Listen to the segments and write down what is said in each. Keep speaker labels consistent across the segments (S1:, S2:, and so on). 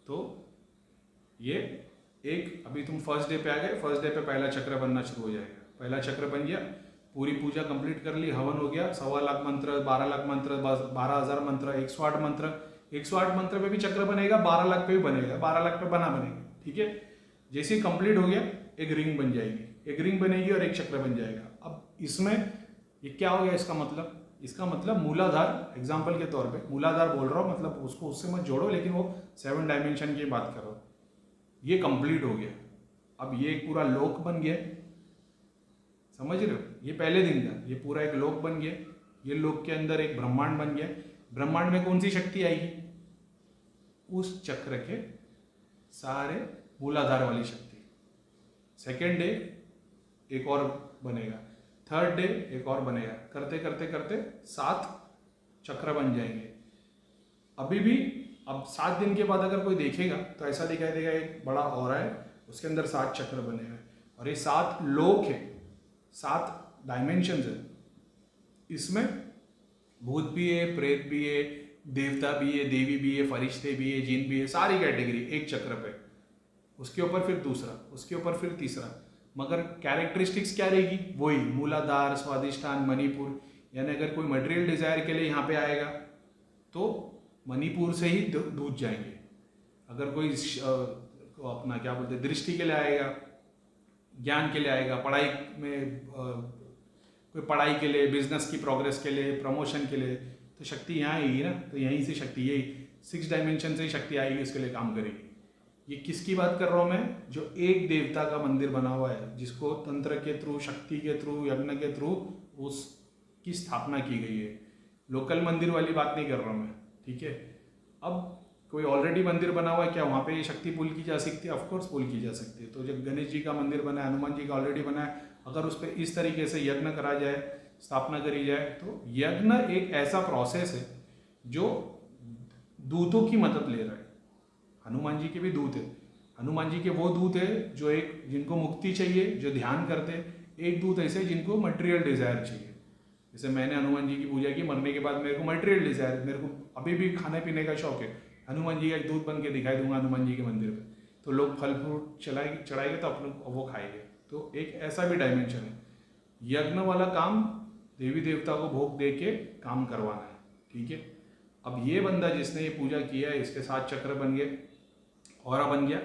S1: तो ये एक, अभी तुम फर्स्ट डे पे आ गए, फर्स्ट डे पे पहला चक्र बनना शुरू हो जाएगा। पहला चक्र बन गया, पूरी पूजा कंप्लीट कर ली, हवन हो गया, 1.25 लाख मंत्र, 12 लाख मंत्र, 12,000 मंत्र, 108 मंत्र, 108 मंत्र पे भी चक्र बनेगा, 12 लाख पे भी बनेगा, 12 लाख पे बनेगा, ठीक है। जैसे ही कंप्लीट हो गया, एक रिंग बन जाएगी, एक रिंग बनेगी और एक चक्र बन जाएगा। अब इसमें ये क्या हो गया, इसका मतलब मूलाधार, एग्जाम्पल के तौर पे मूलाधार बोल रहा हूँ, मतलब उसको उससे मत जोड़ो, लेकिन वो 7 डायमेंशन की बात करो। ये कंप्लीट हो गया, अब ये एक पूरा लोक बन गया, समझ रहे हो। ये पहले दिन का, ये पूरा एक लोक बन गया, ये लोक के अंदर एक ब्रह्मांड बन गया। ब्रह्मांड में कौन सी शक्ति आएगी, उस चक्र के सारे मूलाधार वाली शक्ति। सेकेंड डे एक और बनेगा, थर्ड डे एक और बनेगा, करते करते करते 7 चक्र बन जाएंगे। अभी भी अब 7 दिन के बाद अगर कोई देखेगा तो ऐसा दिखाई देगा, एक बड़ा ऑरा है, उसके अंदर 7 चक्र बने हुए, और ये 7 लोक है, 7 डायमेंशंस है। इसमें भूत भी है, प्रेत भी है, देवता भी है, देवी भी है, फरिश्ते भी है, जिन भी है, सारी कैटेगरी एक चक्र पे। उसके ऊपर फिर दूसरा, उसके ऊपर फिर तीसरा, मगर कैरेक्टरिस्टिक्स क्या रहेगी, वही मूलाधार, स्वादिष्ठान, मणिपुर। यानी अगर कोई मटेरियल डिजायर के लिए यहाँ पे आएगा तो मणिपुर से ही दूध जाएंगे। अगर कोई अपना क्या बोलते हैं दृष्टि के लिए आएगा, ज्ञान के लिए आएगा, पढ़ाई में कोई पढ़ाई के लिए, बिजनेस की प्रोग्रेस के लिए, प्रमोशन के लिए, तो शक्ति यहाँ आएगी ना। तो यहीं से शक्ति, यही 6 डायमेंशन से ही शक्ति आएगी, उसके लिए काम करेगी। ये किसकी बात कर रहा हूँ मैं, जो एक देवता का मंदिर बना हुआ है, जिसको तंत्र के थ्रू, शक्ति के थ्रू, यज्ञ के थ्रू उसकी स्थापना की गई है। लोकल मंदिर वाली बात नहीं कर रहा हूँ मैं, ठीक है। अब कोई ऑलरेडी मंदिर बना हुआ है, क्या वहाँ पे शक्ति पुल की जा सकती है? ऑफकोर्स पुल की जा सकती है। तो जब गणेश जी का मंदिर बना है, हनुमान जी का ऑलरेडी बना है, अगर उस पर इस तरीके से यज्ञ करा जाए, स्थापना करी जाए, तो यज्ञ एक ऐसा प्रोसेस है जो दूतों की मदद ले रहा है। हनुमान जी के भी दूत है, हनुमान जी के वो दूत है जो एक, जिनको मुक्ति चाहिए, जो ध्यान करते हैं। एक दूत ऐसे जिनको मटेरियल डिजायर चाहिए। जैसे मैंने हनुमान जी की पूजा की, मरने के बाद मेरे को मटेरियल डिजायर, मेरे को अभी भी खाने पीने का शौक है, हनुमान जी का एक दूत बन के दिखाई दूंगा हनुमान जी के मंदिर पे, तो लोग फल फ्रूट चढ़ाएंगे तो अपन वो खाएंगे। तो एक ऐसा भी डायमेंशन है। यज्ञ वाला काम देवी देवता को भोग दे के काम करवाना है, ठीक है। अब ये बंदा जिसने ये पूजा किया है, इसके 7 चक्र बन गए, ऑरा बन गया।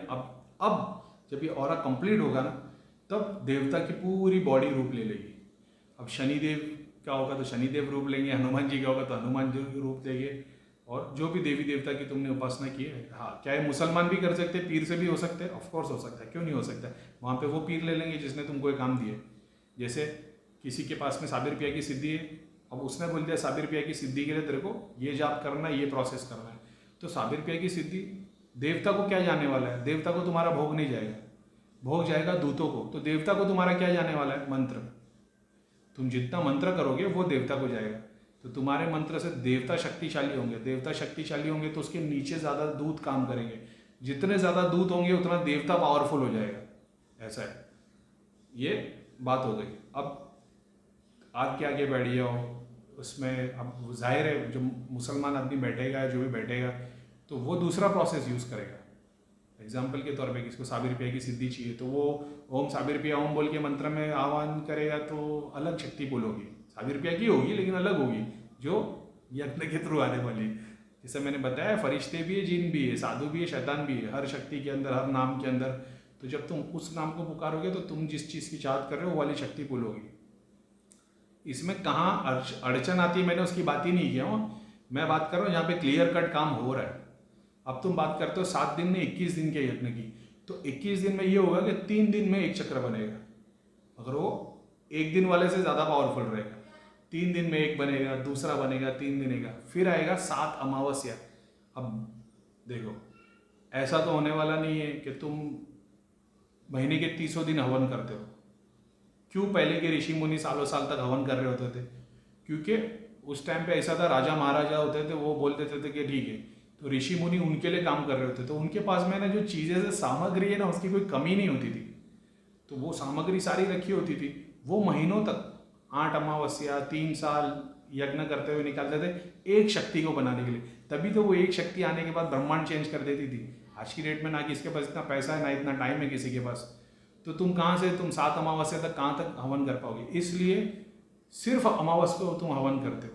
S1: अब जब ये ऑरा कंप्लीट होगा ना, तब देवता की पूरी बॉडी रूप ले लेगी। अब शनिदेव का होगा तो शनिदेव रूप लेंगे, हनुमान जी का होगा तो हनुमान जी रूप लेंगे, और जो भी देवी देवता की तुमने उपासना की है। हाँ, क्या ये मुसलमान भी कर सकते हैं, पीर से भी हो सकते हैं? ऑफकोर्स हो सकता है, क्यों नहीं हो सकता है। वहाँ पे वो पीर ले लेंगे जिसने तुमको ये काम दिए। जैसे किसी के पास में साबिर पिया की सिद्धि है, अब उसने बोल दिया साबिर पिया की सिद्धि के लिए तेरे को ये जाप करना है, ये प्रोसेस करना है, तो साबिर पिया की सिद्धि देवता को क्या जाने वाला है? देवता को तुम्हारा भोग नहीं जाएगा, भोग जाएगा दूतों को। तो देवता को तुम्हारा क्या जाने वाला है? मंत्र। तुम जितना मंत्र करोगे वो देवता को जाएगा। तो तुम्हारे मंत्र से देवता शक्तिशाली होंगे, देवता शक्तिशाली होंगे तो उसके नीचे ज़्यादा दूत काम करेंगे। जितने ज़्यादा दूत होंगे उतना देवता पावरफुल हो जाएगा। ऐसा है, ये बात हो गई। अब आग के आगे बैठ जाओ, उसमें अब जाहिर है जो मुसलमान आदमी बैठेगा, जो भी बैठेगा, तो वो दूसरा प्रोसेस यूज़ करेगा। एग्जाम्पल के तौर पे किसको साबिर पिया की सिद्धि चाहिए, तो वो ओम साबिर पिया ओम बोल के मंत्र में आह्वान करेगा, तो अलग शक्ति पुल होगी, साबिर पिया की होगी लेकिन अलग होगी, जो यज्ञ के थ्रू आने वाली। जैसे मैंने बताया, फरिश्ते भी है, जिन भी है, साधु भी है, शैतान भी है, हर शक्ति के अंदर, हर नाम के अंदर। तो जब तुम उस नाम को पुकारोगे तो तुम जिस चीज़ की चाहत कर रहे हो वो वाली शक्ति पुल होगी। इसमें कहाँ अड़चन आती है, मैंने उसकी बात ही नहीं किया हूँ। मैं बात कर रहा हूँ यहाँ पे क्लियर कट काम हो रहा है। अब तुम बात करते हो 7 दिन में 21 दिन के यज्ञ की, तो 21 दिन में ये होगा कि 3 दिन में एक चक्र बनेगा। अगर वो एक दिन वाले से ज़्यादा पावरफुल रहेगा, 3 दिन में एक बनेगा, दूसरा बनेगा, 3 दिन का, फिर आएगा 7 अमावस्या। अब देखो, ऐसा तो होने वाला नहीं है कि तुम महीने के 30 दिन हवन करते हो। क्यों पहले के ऋषि मुनि सालों साल तक हवन कर रहे होते थे? क्योंकि उस टाइम पे ऐसा था, राजा महाराजा होते थे, वो बोल देते थे कि ठीक है, तो ऋषि मुनि उनके लिए काम कर रहे होते, तो उनके पास में ना जो चीज़ें से सामग्री है ना, उसकी कोई कमी नहीं होती थी। तो वो सामग्री सारी रखी होती थी, वो महीनों तक 8 अमावस्या 3 साल यज्ञ करते हुए निकालते थे एक शक्ति को बनाने के लिए। तभी तो वो एक शक्ति आने के बाद ब्रह्मांड चेंज कर देती थी। आज की डेट में ना किसके पास इतना पैसा है, ना इतना टाइम है किसी के पास, तो तुम कहाँ से, तुम 7 अमावस्या तक कहाँ तक हवन कर पाओगे। इसलिए सिर्फ अमावस्या को तुम हवन करते हो।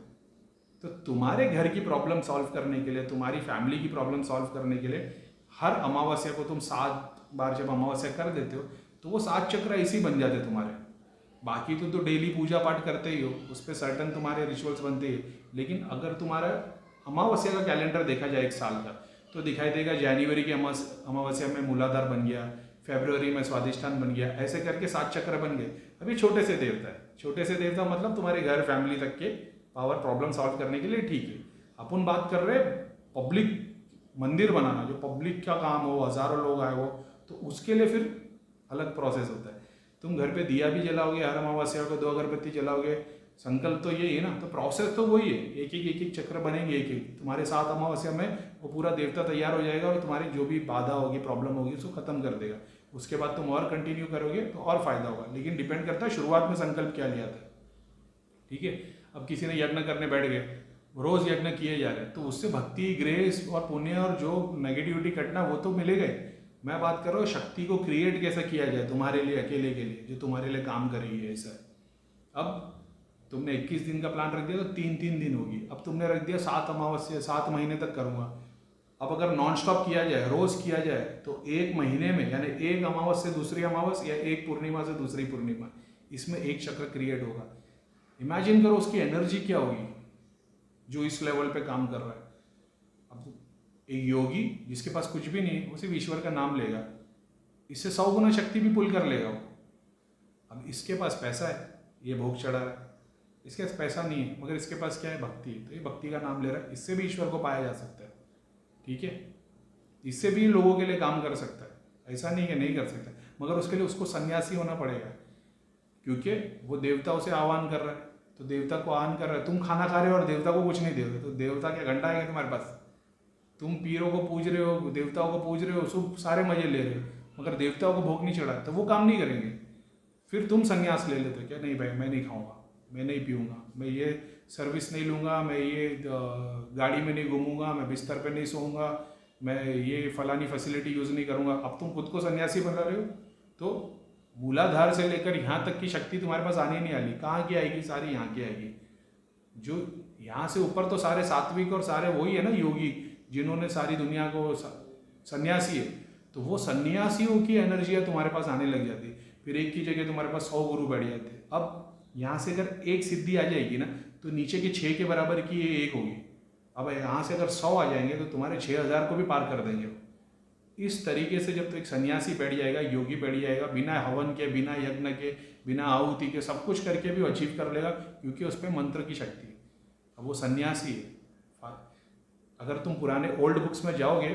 S1: तो तुम्हारे घर की प्रॉब्लम सॉल्व करने के लिए, तुम्हारी फैमिली की प्रॉब्लम सॉल्व करने के लिए हर अमावस्या को तुम 7 बार जब अमावस्या कर देते हो तो वो 7 चक्र ऐसे ही बन जाते तुम्हारे। बाकी तो डेली पूजा पाठ करते ही हो, उस पर सर्टन तुम्हारे रिचुअल्स बनते ही। लेकिन अगर तुम्हारा अमावस्या का कैलेंडर देखा जाए 1 साल का, तो दिखाई देगा जनवरी की अमावस्या में मूलाधार बन गया, फरवरी में स्वादिष्ठान बन गया, ऐसे करके 7 चक्र बन गए। अभी छोटे से देवता है, छोटे से देवता मतलब तुम्हारे घर फैमिली तक के पावर प्रॉब्लम सॉल्व करने के लिए ठीक है। अपन बात कर रहे पब्लिक मंदिर बनाना, जो पब्लिक का काम हो, हज़ारों लोग आए हो, तो उसके लिए फिर अलग प्रोसेस होता है। तुम घर पे दिया भी जलाओगे, हर अमावस्या को 2 अगरबत्ती जलाओगे, संकल्प तो यही है ना, तो प्रोसेस तो वही है। एक एक चक्र बनेंगे, एक एक तुम्हारे 7 अमावस्या में वो पूरा देवता तैयार हो जाएगा और तुम्हारी जो भी बाधा होगी, प्रॉब्लम होगी, उसको खत्म कर देगा। उसके बाद तुम और कंटिन्यू करोगे तो और फायदा होगा। लेकिन डिपेंड करता है शुरुआत में संकल्प क्या लिया था। ठीक है, अब किसी ने यज्ञ करने बैठ गए, रोज यज्ञ किए जा रहे हैं, तो उससे भक्ति, ग्रेस और पुण्य और जो नेगेटिविटी कटना वो तो मिलेगा ही। मैं बात कर रहा हूँ शक्ति को क्रिएट कैसे किया जाए तुम्हारे लिए, अकेले के लिए, जो तुम्हारे लिए काम कर रही है। ऐसा है, अब तुमने 21 दिन का प्लान रख दिया तो 3-3 दिन होगी। अब तुमने रख दिया 7 अमावस्या, 7 महीने तक करूँगा। अब अगर नॉन स्टॉप किया जाए, रोज किया जाए, तो 1 महीने में, यानी 1 अमावस से दूसरी अमावस या 1 पूर्णिमा से दूसरी पूर्णिमा, इसमें 1 चक्र क्रिएट होगा। इमेजिन करो उसकी एनर्जी क्या होगी जो इस लेवल पे काम कर रहा है। अब एक योगी जिसके पास कुछ भी नहीं, वो सिर्फ ईश्वर का नाम लेगा, इससे 100 गुना शक्ति भी पुल कर लेगा वो। अब इसके पास पैसा है, ये भोग चढ़ा रहा है, इसके पास पैसा नहीं है, मगर इसके पास क्या है, भक्ति। तो ये भक्ति का नाम ले रहा है, इससे भी ईश्वर को पाया जा सकता है। ठीक है, इससे भी लोगों के लिए काम कर सकता है, ऐसा नहीं कि नहीं कर सकता, मगर उसके लिए उसको सन्यासी होना पड़ेगा, क्योंकि वो देवता उसे आह्वान कर रहा है। तो देवता को आह्वान कर रहा है, तुम खाना खा रहे हो और देवता को कुछ नहीं दे रहे, तो देवता क्या घंटा आएंगे तुम्हारे पास? तुम पीरों को पूज रहे हो, देवताओं को पूज रहे हो, सब सारे मजे ले रहे हो, मगर देवताओं को भोग नहीं चढ़ा, तो वो काम नहीं करेंगे। फिर तुम संन्यास ले लेते हो, क्या नहीं भाई मैं नहीं खाऊंगा, मैं नहीं पीऊँगा, मैं ये सर्विस नहीं लूँगा, मैं ये गाड़ी में नहीं घूमूंगा, मैं बिस्तर पे नहीं सोऊंगा, मैं ये फलानी फैसिलिटी यूज़ नहीं करूँगा। अब तुम खुद को सन्यासी बना रहे हो, तो मूलाधार से लेकर यहाँ तक की शक्ति तुम्हारे पास आने नहीं आनी। कहाँ की आएगी? सारी यहाँ की आएगी। जो यहाँ से ऊपर तो सारे सात्विक और सारे वही है ना योगी, जिन्होंने सारी दुनिया को, सन्यासी है, तो वो सन्यासियों की एनर्जियाँ तुम्हारे पास आने लग जाती। फिर एक की जगह तुम्हारे पास 100 गुरु बैठ जाते। अब यहाँ से अगर एक सिद्धि आ जाएगी ना, तो नीचे के 6 के बराबर की ये 1 होगी। अब यहाँ से अगर 100 आ जाएंगे तो तुम्हारे 6000 को भी पार कर देंगे। इस तरीके से जब तो एक सन्यासी बैठ जाएगा, योगी बैठ जाएगा, बिना हवन के, बिना यज्ञ के, बिना आहुति के, सब कुछ करके भी अचीव कर लेगा, क्योंकि उस पर मंत्र की शक्ति है। अब वो सन्यासी है। अगर तुम पुराने ओल्ड बुक्स में जाओगे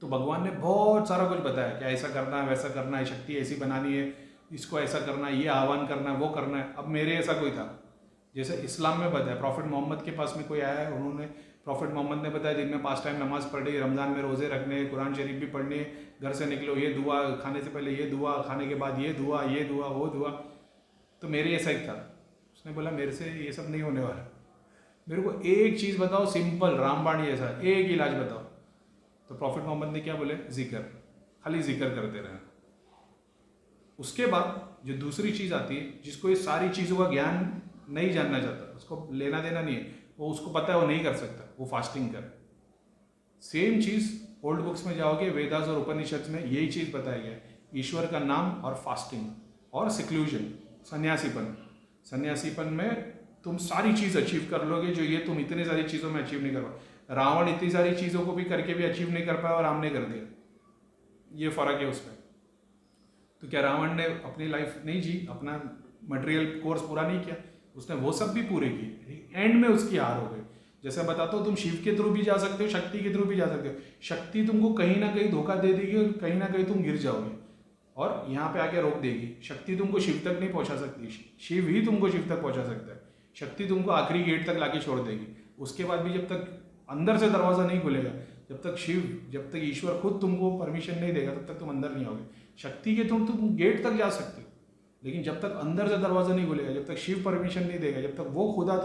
S1: तो भगवान ने बहुत सारा कुछ बताया कि ऐसा करना है, वैसा करना है, शक्ति ऐसी बनानी है, इसको ऐसा करना है, ये आह्वान करना है, वो करना है। अब मेरे ऐसा कोई था, जैसे इस्लाम में बताया, प्रॉफिट मोहम्मद के पास में कोई आया है, उन्होंने, प्रॉफिट मोहम्मद ने बताया दिन में 5 टाइम नमाज पढ़नी, रमज़ान में रोज़े रखने, कुरान शरीफ भी पढ़नी, घर से निकलो ये दुआ, खाने से पहले ये दुआ, खाने के बाद ये दुआ, वो दुआ। तो मेरे ऐसा ही था। उसने बोला मेरे से ये सब नहीं होने वाला, मेरे को एक चीज़ बताओ, सिंपल रामबाण जैसा एक इलाज बताओ। तो प्रॉफिट मोहम्मद ने क्या बोले? जिक्र, खाली जिक्र करते रहना। उसके बाद जो दूसरी चीज़ आती है, जिसको ये सारी चीज़ों का ज्ञान नहीं जानना चाहता, उसको लेना देना नहीं है, वो उसको पता है वो नहीं कर सकता, वो फास्टिंग करे। सेम चीज़ ओल्ड बुक्स में जाओगे, वेदास और उपनिषद में यही चीज़ बताया गया है, ईश्वर का नाम और फास्टिंग और सिक्लूजन, सन्यासीपन। सन्यासीपन में तुम सारी चीज़ अचीव कर लोगे, जो ये तुम इतनी सारी चीज़ों में अचीव नहीं कर पाओ। रावण इतनी सारी चीज़ों को भी करके भी अचीव नहीं कर पाया और राम ने कर दिया। ये फ़र्क है उसमें। तो क्या रावण ने अपनी लाइफ नहीं जी, अपना मटेरियल कोर्स पूरा नहीं किया? उसने वो सब भी पूरे किए, एंड में उसकी हार हो गई। जैसे बताता हूँ, तुम शिव के थ्रू भी जा सकते हो, शक्ति के थ्रू भी जा सकते हो। शक्ति तुमको कहीं ना कहीं धोखा दे देगी और कहीं ना कहीं तुम गिर जाओगे और यहाँ पे आके रोक देगी। शक्ति तुमको शिव तक नहीं पहुँचा सकती, शिव ही तुमको शिव तक पहुँचा सकता है। शक्ति तुमको आखिरी गेट तक लाके छोड़ देगी। उसके बाद भी जब तक अंदर से दरवाज़ा नहीं खुलेगा, जब तक जब तक ईश्वर खुद तुमको परमिशन नहीं देगा, तब तक तुम अंदर नहीं आओगे। शक्ति के थ्रू तुम गेट तक जा सकते हो, लेकिन जब तक अंदर से दरवाज़ा नहीं खुलेगा, जब तक शिव परमिशन नहीं देगा, जब तक वो खुदा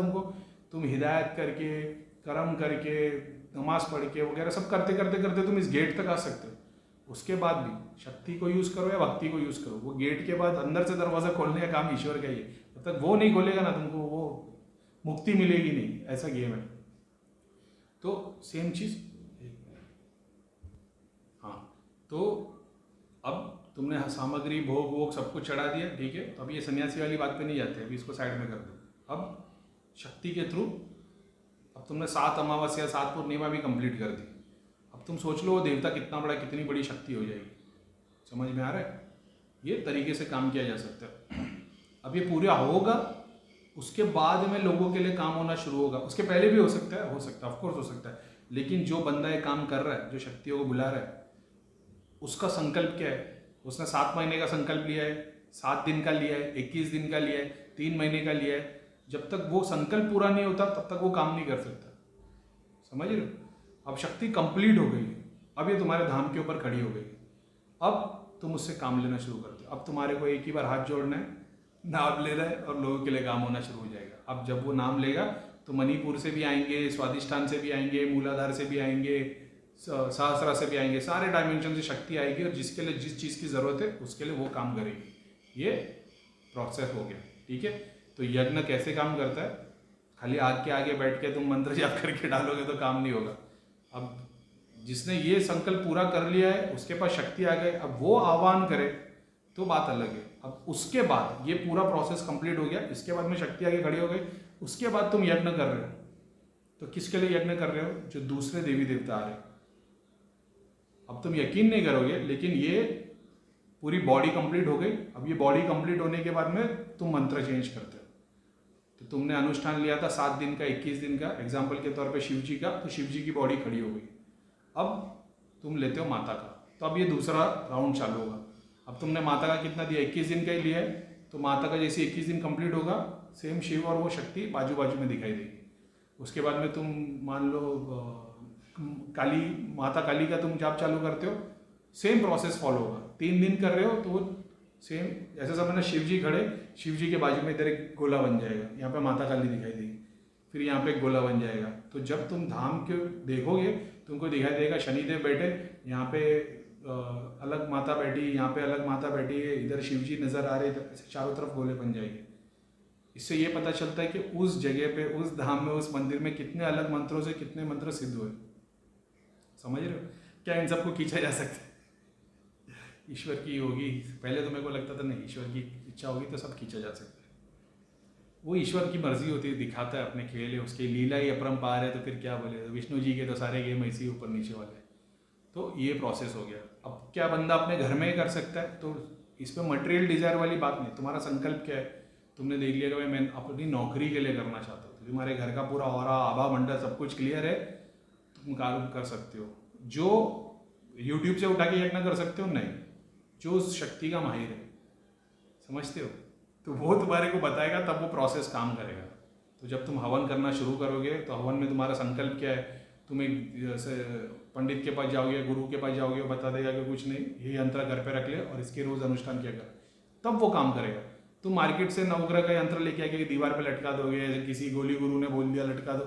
S1: तुम हिदायत करके, कर्म करके, नमाज पढ़ के वगैरह सब करते करते करते तुम इस गेट तक आ सकते हो। उसके बाद भी शक्ति को यूज़ करो या भक्ति को यूज़ करो, वो गेट के बाद अंदर से दरवाज़ा खोलने का काम ईश्वर का ही है। जब तक वो नहीं खोलेगा ना तुमको वो मुक्ति मिलेगी नहीं, ऐसा गेम है। तो सेम चीज़, हाँ, तो अब तुमने सामग्री भोग वोग सब कुछ चढ़ा दिया, ठीक है। तो अब ये सन्यासी वाली बात पे नहीं जाते, अभी इसको साइड में कर दो। अब शक्ति के थ्रू अब तुमने 7 अमावस्या 7 पूर्णिमा भी कंप्लीट कर दी। अब तुम सोच लो वो देवता कितना बड़ा, कितनी बड़ी शक्ति हो जाएगी। समझ में आ रहा है? ये तरीके से काम किया जा सकता है। अब ये पूरा होगा, उसके बाद में लोगों के लिए काम होना शुरू होगा। उसके पहले भी हो सकता है, ऑफकोर्स हो सकता है। लेकिन जो बंदा ये काम कर रहा है, जो शक्तियों को बुला रहा है, उसका संकल्प क्या है? उसने 7 महीने का संकल्प लिया है, 7 दिन का लिया है, 21 दिन का लिया है, 3 महीने का लिया है। जब तक वो संकल्प पूरा नहीं होता तब तक वो काम नहीं कर सकता। समझ रहे हो? अब शक्ति कंप्लीट हो गई, अब ये तुम्हारे धाम के ऊपर खड़ी हो गई। अब तुम उससे काम लेना शुरू करते हो। अब तुम्हारे को एक ही बार हाथ जोड़ना है, नाम लेना है और लोगों के लिए काम होना शुरू हो जाएगा। अब जब वो नाम लेगा तो मणिपुर से भी आएंगे, स्वादिष्ठान से भी आएंगे, मूलाधार से भी आएंगे, सहस्रा से भी आएंगे, सारे डायमेंशन से शक्ति आएगी और जिसके लिए जिस चीज़ की ज़रूरत है उसके लिए वो काम करेगी। ये प्रोसेस हो गया, ठीक है। तो यज्ञ कैसे काम करता है? खाली आग के आगे बैठ के तुम मंत्र जाप करके डालोगे तो काम नहीं होगा। अब जिसने ये संकल्प पूरा कर लिया है उसके पास शक्ति आ गई, अब वो आह्वान करे तो बात अलग है। अब उसके बाद ये पूरा प्रोसेस कंप्लीट हो गया, इसके बाद में शक्ति आगे खड़ी हो गई, उसके बाद तुम यज्ञ कर रहे हो। तो किसके लिए यज्ञ कर रहे हो? जो दूसरे देवी देवता आ रहे हैं। अब तुम यकीन नहीं करोगे, लेकिन ये पूरी बॉडी कंप्लीट हो गई। अब ये बॉडी कंप्लीट होने के बाद में तुम मंत्र चेंज करते हो। तो तुमने अनुष्ठान लिया था 7 दिन का, 21 दिन का, एग्जाम्पल के तौर पे शिव जी का, तो शिव जी की बॉडी खड़ी हो गई। अब तुम लेते हो माता का, तो अब ये दूसरा राउंड चालू होगा। अब तुमने माता का कितना दिया? 21 दिन का ही लिया है, तो माता का जैसे 21 दिन कंप्लीट होगा, सेम शिव और वो शक्ति बाजू बाजू में दिखाई देगी। उसके बाद में तुम मान लो काली, माता काली का तुम जाप चालू करते हो, सेम प्रोसेस फॉलो होगा। 3 दिन कर रहे हो तो सेम, जैसे समझना शिव जी खड़े, शिव जी के बाजू में इधर एक गोला बन जाएगा, यहाँ पे माता काली दिखाई देगी, फिर यहाँ पे एक गोला बन जाएगा। तो जब तुम धाम के देखोगे तुमको दिखाई देगा शनिदेव बैठे, यहाँ पे अलग माता बैठी, यहाँ पे अलग माता बैठी है, इधर शिव जी नजर आ रहे, ऐसे चारों तरफ गोले बन जाएंगे। इससे ये पता चलता है कि उस जगह पे, उस धाम में, उस मंदिर में कितने अलग मंत्रों से कितने मंत्र सिद्ध हुए। समझ रहे हो? क्या इन सबको खींचा जा सकता है? ईश्वर की होगी, पहले तो मेरे को लगता था नहीं, ईश्वर की इच्छा होगी तो सब खींचा जा सकता है। वो ईश्वर की मर्जी होती है, दिखाता है अपने खेल है, उसकी लीला ही अपरंपार है, तो फिर क्या बोले। विष्णु जी के तो सारे गेम ऐसे ही ऊपर नीचे वाले। तो ये प्रोसेस हो गया। अब क्या बंदा अपने घर में ही कर सकता है? तो इस पर मटेरियल डिजायर वाली बात नहीं, तुम्हारा संकल्प क्या है? तुमने देख लिया कि भाई मैं अपनी नौकरी के लिए करना चाहता हूँ, तो तुम्हारे घर का पूरा औरा आभा मंडल सब कुछ क्लियर है, तुम काम कर सकते हो। जो यूट्यूब से उठा के यज्ञ कर सकते हो? नहीं, जो उस शक्ति का माहिर है, समझते हो, तो वो तुम्हारे को बताएगा, तब वो प्रोसेस काम करेगा। तो जब तुम हवन करना शुरू करोगे तो हवन में तुम्हारा संकल्प क्या है? तुम एक जैसे पंडित के पास जाओगे, गुरु के पास जाओगे, वो बता देगा कि कुछ नहीं, ये यंत्र घर पे रख ले और इसके रोज अनुष्ठान किया कर, तब वो काम करेगा। तुम मार्केट से नवग्रह का यंत्र लेके आके दीवार पे लटका दोगे, किसी गोली गुरु ने बोल दिया लटका दो,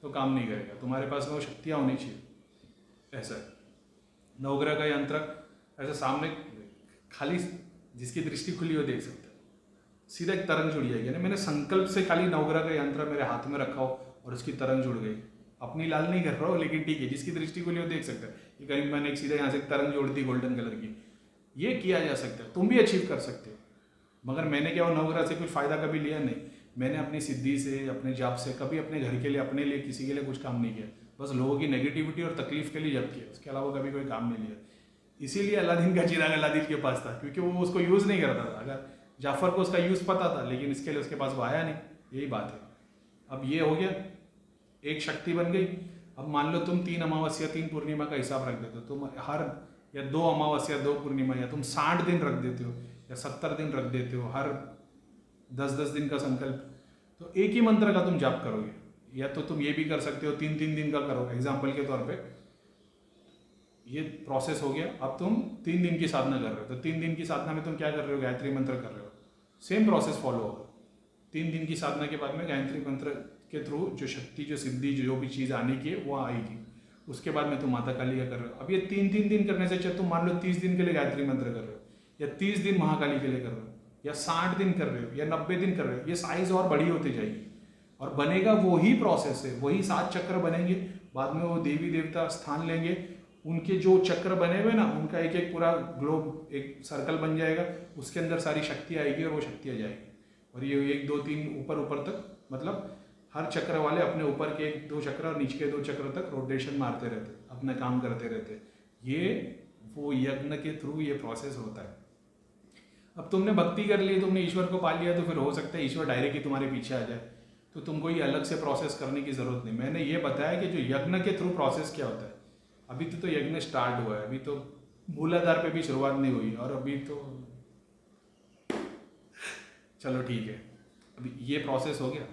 S1: तो काम नहीं करेगा। तुम्हारे पास वो शक्तियाँ होनी चाहिए। ऐसा नवग्रह का यंत्र ऐसे सामने खाली जिसकी दृष्टि खुली हो देख सकते हो, सीधा एक तरंग जुड़ जाएगी ना। मैंने संकल्प से खाली नवग्रह का यंत्र मेरे हाथ में रखा हो और उसकी तरंग जुड़ गई। अपनी लाल नहीं कर रहा हो, लेकिन ठीक है, जिसकी दृष्टि खुली हो देख सकते हो। ये करीब मैंने एक सीधा यहाँ से तरंग जोड़ दी गोल्डन कलर की, ये किया जा सकता है, तुम भी अचीव कर सकते हो। मगर मैंने क्या वो नवग्रह से कुछ फायदा कभी लिया नहीं। मैंने अपनी सिद्धि से, अपने जाप से कभी अपने घर के लिए, अपने लिए, किसी के लिए कुछ काम नहीं किया। बस लोगों की नेगेटिविटी और तकलीफ के लिए जप किया, उसके अलावा कभी कोई काम नहीं लिया। इसीलिए अलादीन का चिराग अलादीन के पास था, क्योंकि वो उसको यूज़ नहीं करता था। अगर जाफर को उसका यूज़ पता था, लेकिन इसके लिए उसके पास वो आया नहीं, यही बात है। अब ये हो गया, एक शक्ति बन गई। अब मान लो तुम 3 अमावस्या 3 पूर्णिमा का हिसाब रख देते हो, तुम हर या 2 अमावस्या 2 पूर्णिमा, या तुम 60 दिन रख देते हो या 70 दिन रख देते हो, हर 10-10 दिन का संकल्प, तो एक ही मंत्र का तुम जाप करोगे। या तो तुम ये भी कर सकते हो 3-3 दिन का करो, एग्जाम्पल के तौर पे। ये प्रोसेस हो गया। अब तुम 3 दिन की साधना कर रहे हो, तो 3 दिन की साधना में तुम क्या कर रहे हो? गायत्री मंत्र कर रहे हो। सेम प्रोसेस फॉलो होगा। 3 दिन की साधना के बाद में गायत्री मंत्र के थ्रू जो शक्ति, जो सिद्धि, जो भी चीज़ आने की है वो आएगी। उसके बाद में तुम माता काली का कर रहे हो। अब ये 3-3 दिन करने से अच्छा तुम मान लो 30 दिन के लिए गायत्री मंत्र कर रहे हो, या 30 दिन महाकाली के लिए कर रहे हो, या 60 दिन कर रहे हो, या 90 दिन कर रहे हो, ये साइज और बड़ी होती जाएगी और बनेगा वही प्रोसेस है, वही 7 चक्र बनेंगे। बाद में वो देवी देवता स्थान लेंगे, उनके जो चक्र बने हुए ना, उनका एक एक पूरा ग्लोब एक सर्कल बन जाएगा, उसके अंदर सारी शक्ति आएगी और वो शक्ति आ जाएगी। और ये 1 2 3 ऊपर ऊपर तक, मतलब हर चक्र वाले अपने ऊपर के 1-2 चक्र और नीचे के 2 चक्र तक रोटेशन मारते रहते, अपना काम करते रहते। ये वो यज्ञ के थ्रू ये प्रोसेस होता है। अब तुमने भक्ति कर ली, तुमने ईश्वर को पा लिया, तो फिर हो सकता है ईश्वर डायरेक्ट ही तुम्हारे पीछे आ जाए, तो तुमको ये अलग से प्रोसेस करने की ज़रूरत नहीं। मैंने ये बताया कि जो यज्ञ के थ्रू प्रोसेस क्या होता है। अभी तो यज्ञ स्टार्ट हुआ है, अभी तो मूलाधार पे भी शुरुआत नहीं हुई, और अभी तो चलो ठीक है, अभी ये प्रोसेस हो गया।